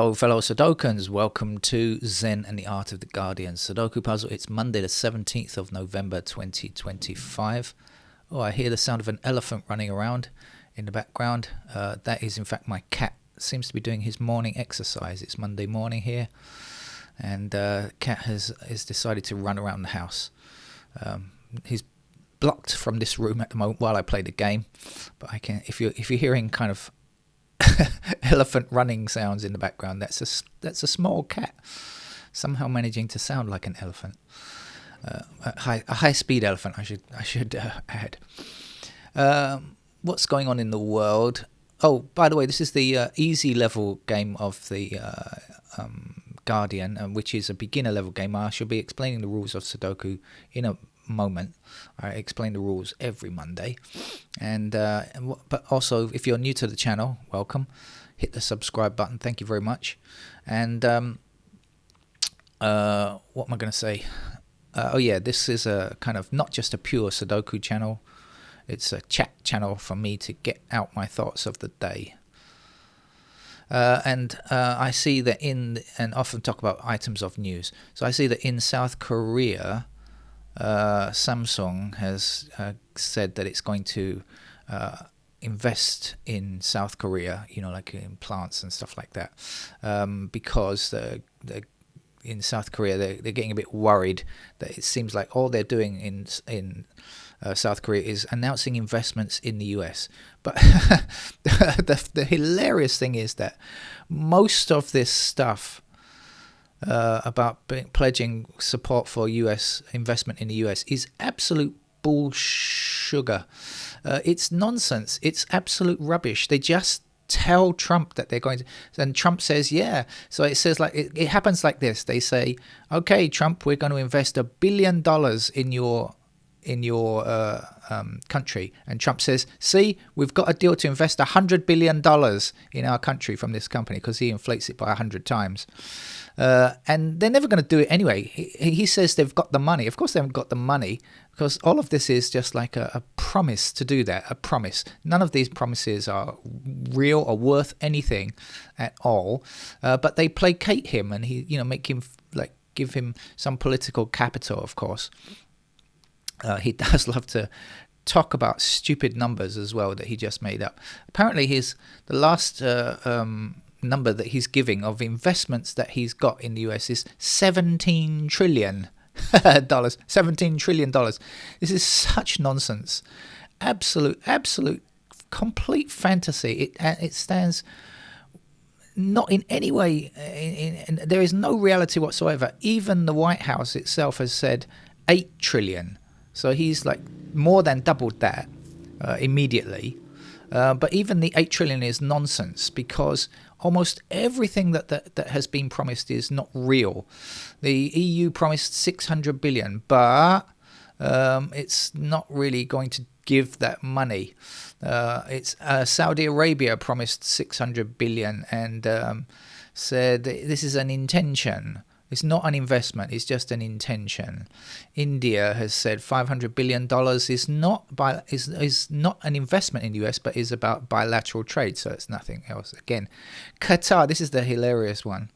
Hello, fellow Sudokans. Welcome to Zen and the Art of the Guardian Sudoku puzzle. It's Monday, the 17th of November, 2025. Oh, I hear the sound of an elephant running around in the background. That is, in fact, my cat. Seems to be doing his morning exercise. It's Monday morning here, and cat has decided to run around the house. He's blocked from this room at the moment while I play the game, but I can. If you're hearing kind of elephant running sounds in the background, that's a small cat somehow managing to sound like an elephant, a high speed elephant. I should add. What's going on in the world? Oh, by the way, this is the easy level game of the Guardian, which is a beginner level game. I shall be explaining the rules of Sudoku in a moment. I explain the rules every Monday, but also if you're new to the channel, welcome. Hit the subscribe button. Thank you very much. And what am I going to say? Oh yeah, this is a kind of not just a pure Sudoku channel. It's a chat channel for me to get out my thoughts of the day. And I see that and often talk about items of news. So I see that in South Korea, Samsung has said that it's going to invest in South Korea, like in plants and stuff like that, because in South Korea they're getting a bit worried that it seems like all they're doing in South Korea is announcing investments in the US. But the hilarious thing is that most of this stuff about pledging support for US investment in the US is absolute bullsugar. It's nonsense. It's absolute rubbish. They just tell Trump that they're going to, and Trump says yeah. So it says like it happens like this. They say, okay, Trump, we're going to invest $1 billion in your country, and Trump says, see, we've got a deal to invest $100 billion in our country from this company, because he inflates it by 100 times. And they're never going to do it anyway. He says they've got the money. Of course they haven't got the money, because all of this is just like a promise to do that, a promise. None of these promises are real or worth anything at all, but they placate him, and he, make him, like, give him some political capital, of course. He does love to talk about stupid numbers as well that he just made up. Apparently the last number that he's giving of investments that he's got in the US is $17 trillion. $17 trillion. This is such nonsense. Absolute, complete fantasy. It stands not in any way, there is no reality whatsoever. Even the White House itself has said 8 trillion. So he's like more than doubled that immediately. But even the 8 trillion is nonsense, because almost everything that has been promised is not real. The EU promised 600 billion, but it's not really going to give that money. It's Saudi Arabia promised 600 billion and said this is an intention. It's not an investment, it's just an intention. India has said $500 billion is not an investment in the US, but is about bilateral trade, so it's nothing else. Again, Qatar, this is the hilarious one.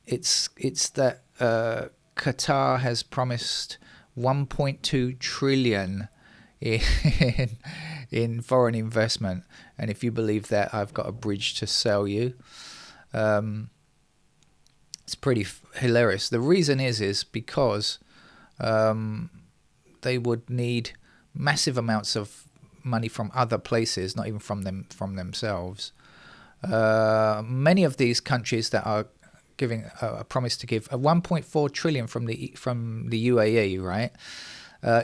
It's that Qatar has promised 1.2 trillion in foreign investment, and if you believe that, I've got a bridge to sell you. It's pretty hilarious. The reason is because they would need massive amounts of money from other places, not even from themselves. Many of these countries that are giving a promise to give 1.4 trillion from the UAE, right,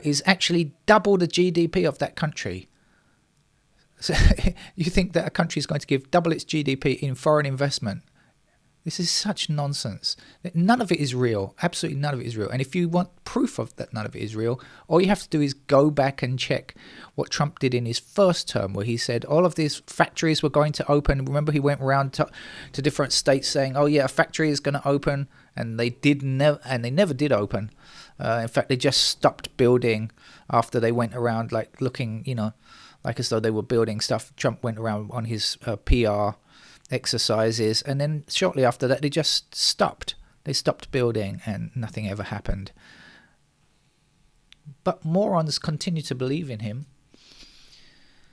is actually double the GDP of that country. So you think that a country is going to give double its GDP in foreign investment? This is such nonsense. None of it is real. Absolutely none of it is real. And if you want proof of that none of it is real, all you have to do is go back and check what Trump did in his first term, where he said all of these factories were going to open. Remember, he went around to different states saying, oh yeah, a factory is going to open, and they never did open. In fact, they just stopped building after they went around like looking, like as though they were building stuff. Trump went around on his PR exercises, and then shortly after that they just stopped. They stopped building and nothing ever happened. But morons continue to believe in him.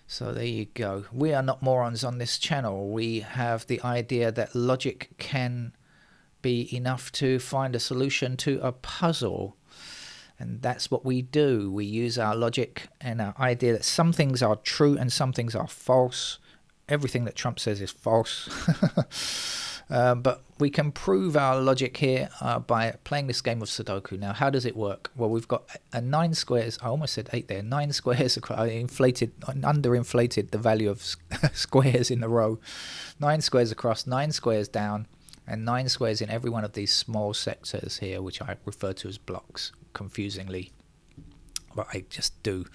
So there you go. We are not morons on this channel. We have the idea that logic can be enough to find a solution to a puzzle. And that's what we do. We use our logic and our idea that some things are true and some things are false. Everything that Trump says is false. But we can prove our logic here by playing this game of Sudoku. Now, how does it work? Well, we've got 9 squares. I almost said 8 there. 9 squares. I underinflated the value of squares in the row. 9 squares across, 9 squares down, and 9 squares in every one of these small sectors here, which I refer to as blocks, confusingly. But I just do.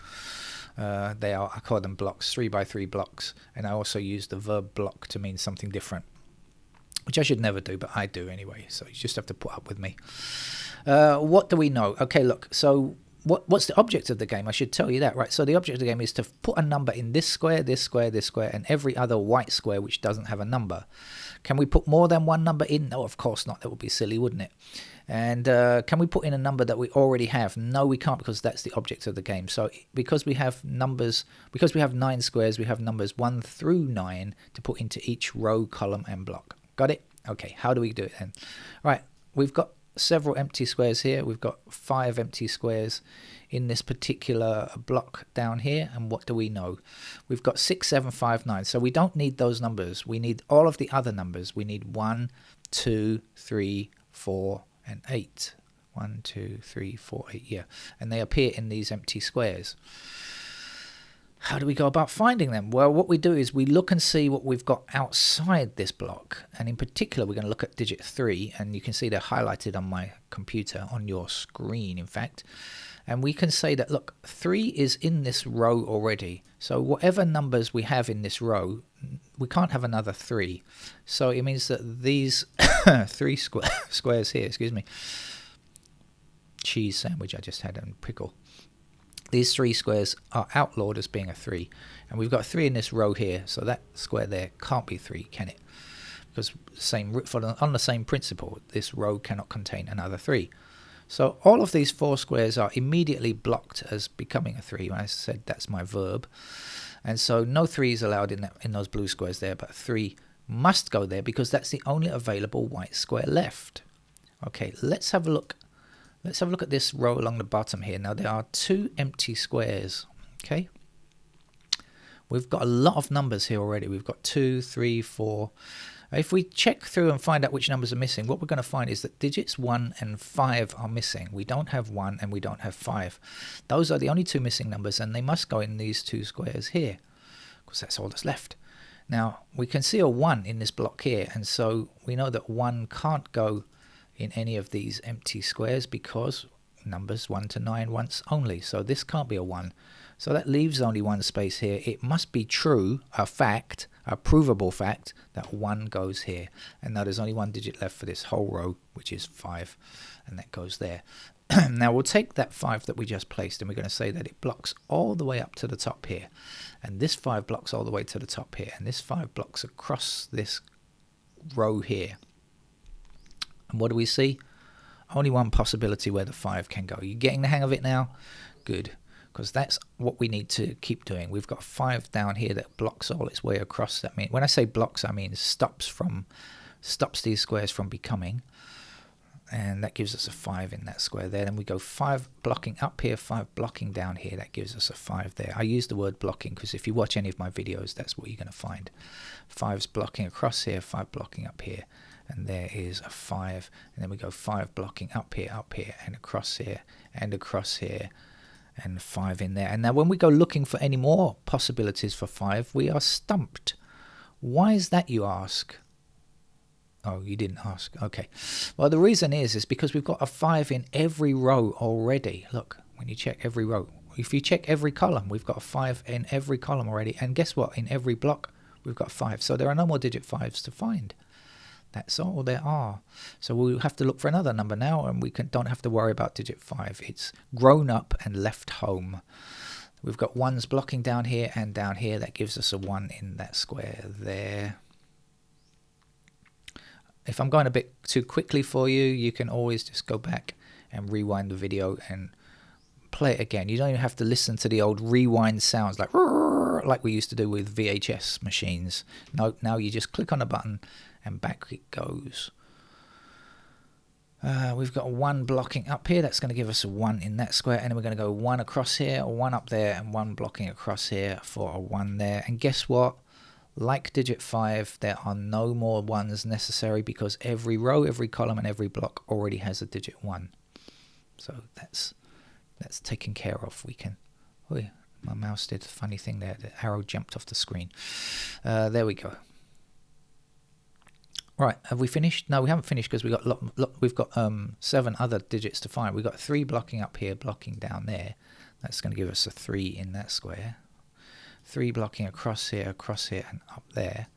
I call them blocks, 3 by 3 blocks. And I also use the verb block to mean something different, which I should never do, but I do anyway, so you just have to put up with me. What do we know? Okay, look, so what's the object of the game? I should tell you that, right? So the object of the game is to put a number in this square, this square, this square, and every other white square which doesn't have a number. Can we put more than one number in? No, of course not. That would be silly, wouldn't it? And can we put in a number that we already have? No, we can't, because that's the object of the game. So because we have 9 squares, we have numbers 1 through 9 to put into each row, column, and block. Got it? Okay, how do we do it then? Right, we've got several empty squares here. We've got 5 empty squares in this particular block down here. And what do we know? We've got 6, 7, 5, 9. So we don't need those numbers. We need all of the other numbers. We need 1, 2, 3, 4, and 8. 1, 2, 3, 4, 8, yeah. And they appear in these empty squares. How do we go about finding them? Well, what we do is we look and see what we've got outside this block. And in particular, we're going to look at digit 3. And you can see they're highlighted on my computer, on your screen, in fact. And we can say that, look, 3 is in this row already. So whatever numbers we have in this row, we can't have another 3. So it means that these 3 squares here, excuse me, cheese sandwich I just had and pickle. These 3 squares are outlawed as being a 3. And we've got 3 in this row here, so that square there can't be 3, can it? Because on the same principle, this row cannot contain another 3. So all of these 4 squares are immediately blocked as becoming a 3. When I said that's my verb. And so no 3 is allowed in those blue squares there, but 3 must go there because that's the only available white square left. Okay, let's have a look. Let's have a look at this row along the bottom here. Now, there are 2 empty squares, okay? We've got a lot of numbers here already. We've got 2, 3, 4. If we check through and find out which numbers are missing, what we're going to find is that digits 1 and 5 are missing. We don't have 1 and we don't have 5. Those are the only 2 missing numbers, and they must go in these 2 squares here because that's all that's left. Now, we can see a 1 in this block here, and so we know that 1 can't go in any of these empty squares because numbers 1 to 9 once only. So this can't be a 1. So that leaves only 1 space here. It must be true, a fact, a provable fact, that 1 goes here. And now there's only 1 digit left for this whole row, which is 5. And that goes there. Now we'll take that 5 that we just placed and we're going to say that it blocks all the way up to the top here. And this 5 blocks all the way to the top here. And this 5 blocks across this row here. And what do we see? Only 1 possibility where the 5 can go. You getting the hang of it now? Good. Because that's what we need to keep doing. We've got 5 down here that blocks all its way across. That means, when I say blocks, I mean stops these squares from becoming. And that gives us a 5 in that square there. Then we go 5 blocking up here, 5 blocking down here. That gives us a 5 there. I use the word blocking because if you watch any of my videos, that's what you're going to find. 5's blocking across here, 5 blocking up here. And there is a 5. And then we go 5 blocking up here, and across here, and across here. And 5 in there. And now when we go looking for any more possibilities for 5, we are stumped. Why is that, you ask? Oh, you didn't ask. Okay. Well, the reason is because we've got a 5 in every row already. Look, when you check every row. If you check every column, we've got a 5 in every column already. And guess what? In every block, we've got 5. So there are no more digit 5s to find. That's all there are. So we'll have to look for another number now, and we don't have to worry about digit 5. It's grown up and left home. We've got 1s blocking down here and down here. That gives us a 1 in that square there. if I'm going a bit too quickly for you, you can always just go back and rewind the video and play it again. You don't even have to listen to the old rewind sounds like we used to do with VHS machines. No, now you just click on a button and back it goes. We've got a 1 blocking up here. That's going to give us a 1 in that square. And then we're going to go 1 across here, a 1 up there, and 1 blocking across here for a 1 there. And guess what? Like digit 5, there are no more 1s necessary because every row, every column, and every block already has a digit 1. So that's taken care of. We can... Oh, yeah, my mouse did a funny thing there. The arrow jumped off the screen. There we go. Right, have we finished? No, we haven't finished because we've got 7 other digits to find. We've got 3 blocking up here, blocking down there. That's going to give us a 3 in that square. 3 blocking across here, and up there.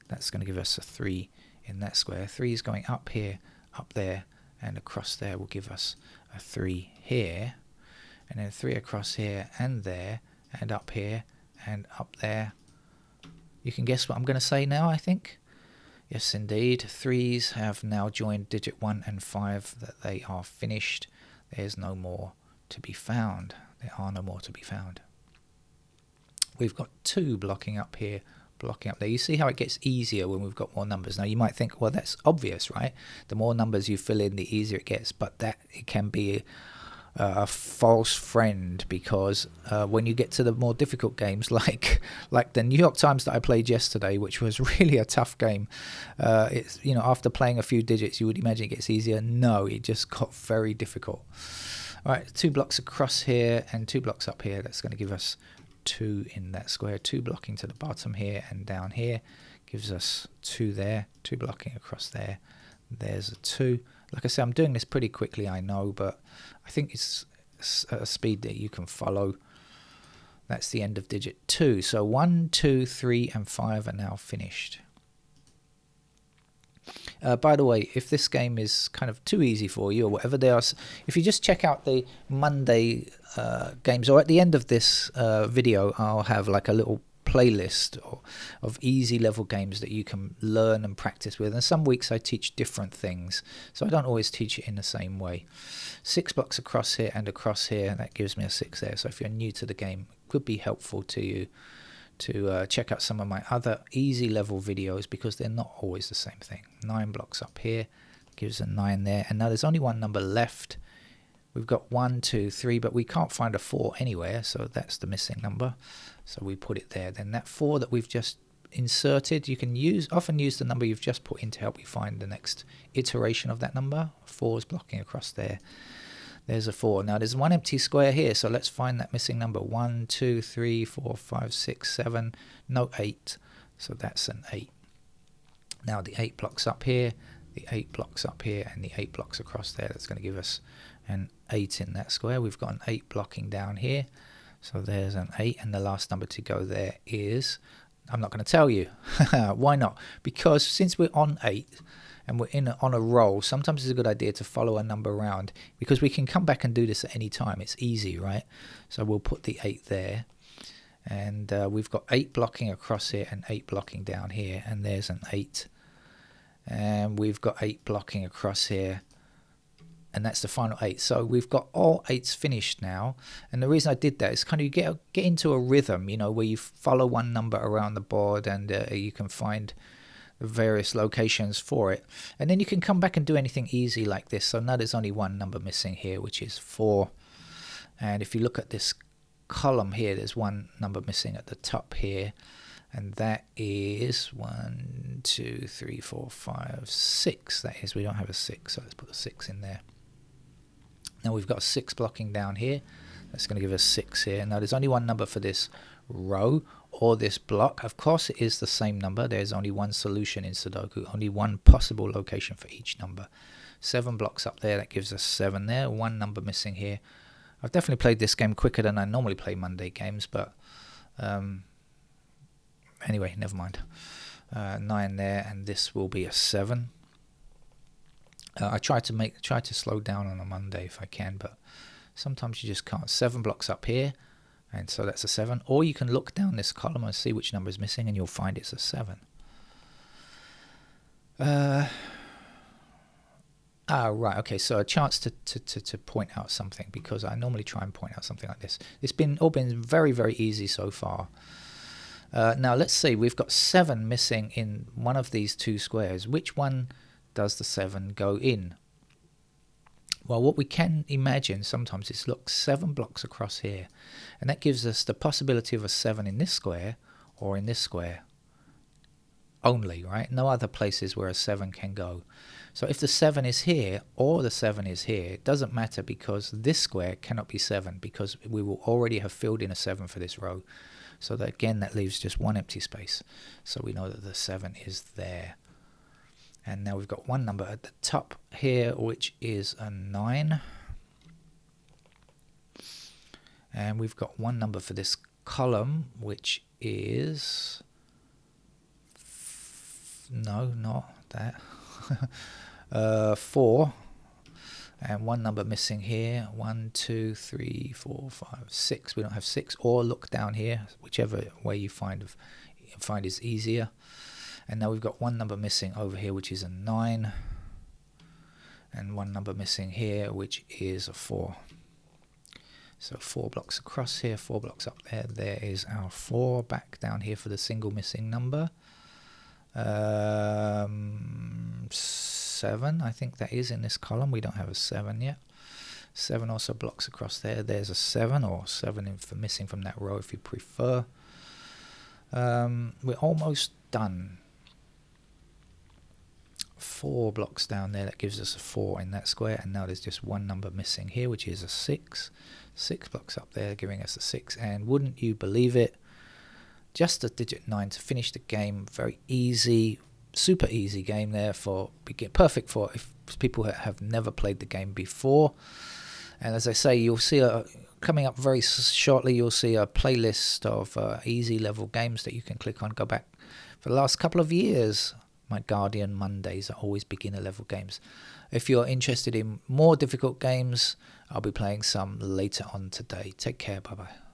That's going to give us a 3 in that square. 3 is going up here, up there, and across there will give us a 3 here. And then 3 across here, and there, and up here, and up there. You can guess what I'm going to say now, I think. Yes, indeed. 3s have now joined digit 1 and 5, that they are finished. There's no more to be found. There are no more to be found. We've got 2 blocking up here, blocking up there. You see how it gets easier when we've got more numbers. Now, you might think, well, that's obvious, right? The more numbers you fill in, the easier it gets. But it can be a false friend, because when you get to the more difficult games like the New York Times that I played yesterday, which was really a tough game, it's, you know, after playing a few digits you would imagine it gets easier. No, it just got very difficult. All right, 2 blocks across here and 2 blocks up here. That's going to give us 2 in that square. 2 blocking to the bottom here and down here gives us 2 there. 2 blocking across there. There's a 2. Like I said, I'm doing this pretty quickly, I know, but I think it's a speed that you can follow. That's the end of digit 2. So 1, 2, 3, and 5 are now finished. By the way, if this game is kind of too easy for you or whatever, if you just check out the Monday games, or at the end of this video, I'll have like a little playlist of easy level games that you can learn and practice with. And some weeks I teach different things, so I don't always teach it in the same way. 6 blocks across here and across here, that gives me a 6 there. So if you're new to the game, it could be helpful to you to check out some of my other easy level videos, because they're not always the same thing. 9 blocks up here gives a 9 there, and now there's only one number left. We've got 1, 2, 3, but we can't find a 4 anywhere, so that's the missing number. So we put it there. Then that 4 that we've just inserted, you can often use the number you've just put in to help you find the next iteration of that number. 4 is blocking across there. There's a 4. Now there's one empty square here, so let's find that missing number. 1, 2, 3, 4, 5, 6, 7, no 8. So that's an 8. Now the 8 blocks up here, the 8 blocks up here, and the 8 blocks across there. That's going to give us an 8 in that square. We've got an 8 blocking down here. So there's an 8, and the last number to go there is, I'm not going to tell you. Why not? Because since we're on 8 and we're on a roll, sometimes it's a good idea to follow a number around, because we can come back and do this at any time. It's easy, right? So we'll put the 8 there, and we've got 8 blocking across here and 8 blocking down here, and there's an 8. And we've got 8 blocking across here, and that's the final 8. So we've got all 8s finished now. And the reason I did that is kind of you get into a rhythm, you know, where you follow one number around the board, and you can find the various locations for it. And then you can come back and do anything easy like this. So now there's only one number missing here, which is 4. And if you look at this column here, there's one number missing at the top here. And that is 1, 2, 3, 4, 5, 6. That is, we don't have a 6, so let's put a 6 in there. Now we've got a 6 blocking down here. That's going to give us 6 here. Now there's only one number for this row or this block. Of course it is the same number. There's only one solution in Sudoku, only one possible location for each number. 7 blocks up there, that gives us 7 there. One number missing here. I've definitely played this game quicker than I normally play Monday games, but anyway, never mind. 9 there, and this will be a 7. I try to slow down on a Monday if I can, but sometimes you just can't. 7 blocks up here, and so that's a 7. Or you can look down this column and see which number is missing, and you'll find it's a 7. Right, okay, so a chance to point out something, because I normally try and point out something like this. It's all been very, very easy so far. Now let's see, we've got 7 missing in one of these 2 squares. Which one does the 7 go in? Well, what we can imagine sometimes is, look, 7 blocks across here, and that gives us the possibility of a 7 in this square or in this square only, right? No other places where a 7 can go. So if the 7 is here or the 7 is here, it doesn't matter, because this square cannot be 7, because we will already have filled in a 7 for this row. So that, again, that leaves just one empty space. So we know that the 7 is there. And now we've got one number at the top here, which is a 9. And we've got one number for this column, which is... no, not that. 4. And one number missing here. 1, 2, 3, 4, 5, 6. We don't have 6. Or look down here, whichever way you find is easier. And now we've got one number missing over here, which is a 9. And one number missing here, which is a 4. So 4 blocks across here, 4 blocks up there. There is our 4. Back down here for the single missing number. 7, I think that is in this column. We don't have a 7 yet. 7 also blocks across there. There's a 7, or 7 for missing from that row if you prefer. We're almost done. 4 blocks down there, that gives us a 4 in that square, and now there's just one number missing here, which is a 6. 6 blocks up there, giving us a 6, and wouldn't you believe it, just a digit 9 to finish the game. Very easy, super easy game there, perfect for if people have never played the game before. And as I say, you'll see coming up very shortly, you'll see a playlist of easy level games that you can click on. Go back for the last couple of years. My Guardian Mondays are always beginner level games. If you're interested in more difficult games, I'll be playing some later on today. Take care. Bye bye.